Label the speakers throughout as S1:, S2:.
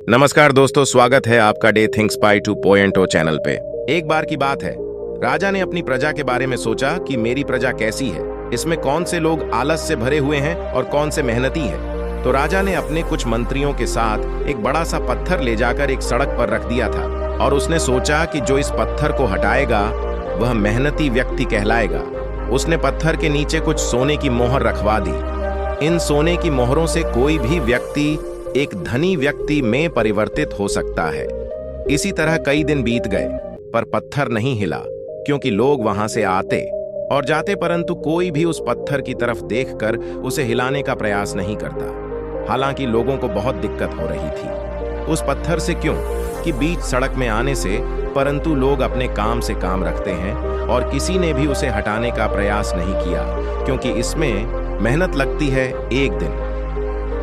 S1: नमस्कार दोस्तों, स्वागत है आपका डे थिंक्स बाय 2.0 चैनल पे। एक बार की बात है, राजा ने अपनी प्रजा के बारे में सोचा कि मेरी प्रजा कैसी है, इसमें कौन से लोग आलस से भरे हुए हैं और कौन से मेहनती हैं। तो राजा ने अपने कुछ मंत्रियों के साथ एक बड़ा सा पत्थर ले जाकर एक सड़क पर रख दिया था और उसने सोचा कि जो इस पत्थर को हटाएगा वह मेहनती व्यक्ति कहलाएगा। उसने पत्थर के नीचे कुछ सोने की मोहर रखवा दी। इन सोने की मोहरों से कोई भी व्यक्ति एक धनी व्यक्ति में परिवर्तित हो सकता है। इसी तरह कई दिन बीत गए पर पत्थर नहीं हिला, क्योंकि लोग वहां से आते और जाते परंतु कोई भी उस पत्थर की तरफ देखकर उसे हिलाने का प्रयास नहीं करता। हालांकि लोगों को बहुत दिक्कत हो रही थी उस पत्थर से, क्यों कि बीच सड़क में आने से, परंतु लोग अपने काम से काम रखते हैं और किसी ने भी उसे हटाने का प्रयास नहीं किया, क्योंकि इसमें मेहनत लगती है। एक दिन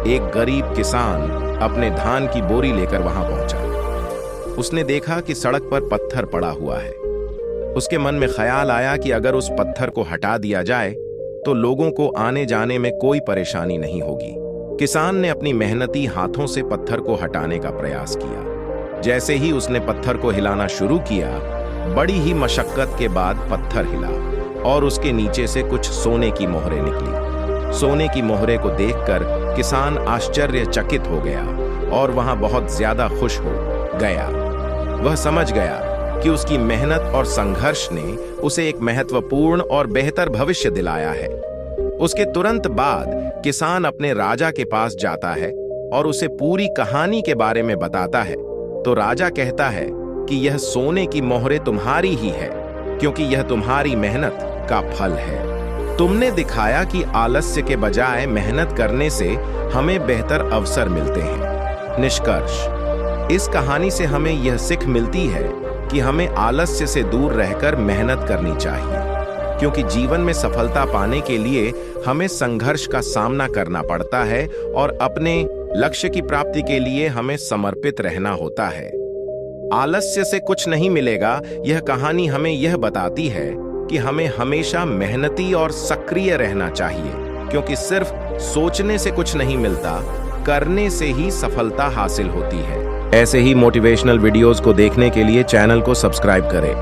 S1: एक गरीब किसान अपने धान की बोरी लेकर वहां पहुंचा। उसने देखा कि सड़क पर पत्थर पड़ा हुआ है। उसके मन में ख्याल आया कि अगर उस पत्थर को हटा दिया जाए तो लोगों को आने जाने में कोई परेशानी नहीं होगी। किसान ने अपनी मेहनती हाथों से पत्थर को हटाने का प्रयास किया। जैसे ही उसने पत्थर को हिलाना शुरू किया, बड़ी ही मशक्कत के बाद पत्थर हिला और उसके नीचे से कुछ सोने की मोहरें निकली। सोने की मोहरे को देखकर किसान आश्चर्यचकित हो गया और वहां बहुत ज्यादा खुश हो गया। वह समझ गया कि उसकी मेहनत और संघर्ष ने उसे एक महत्वपूर्ण और बेहतर भविष्य दिलाया है। उसके तुरंत बाद किसान अपने राजा के पास जाता है और उसे पूरी कहानी के बारे में बताता है। तो राजा कहता है कि यह सोने की मोहरें तुम्हारी ही है, क्योंकि यह तुम्हारी मेहनत का फल है। तुमने दिखाया कि आलस्य के बजाय मेहनत करने से हमें बेहतर अवसर मिलते हैं। निष्कर्ष, इस कहानी से हमें यह सीख मिलती है कि हमें आलस्य से दूर रहकर मेहनत करनी चाहिए, क्योंकि जीवन में सफलता पाने के लिए हमें संघर्ष का सामना करना पड़ता है और अपने लक्ष्य की प्राप्ति के लिए हमें समर्पित रहना होता है। आलस्य से कुछ नहीं मिलेगा। यह कहानी हमें यह बताती है कि हमें हमेशा मेहनती और सक्रिय रहना चाहिए, क्योंकि सिर्फ सोचने से कुछ नहीं मिलता, करने से ही सफलता हासिल होती है। ऐसे ही मोटिवेशनल वीडियोस को देखने के लिए चैनल को सब्सक्राइब करें।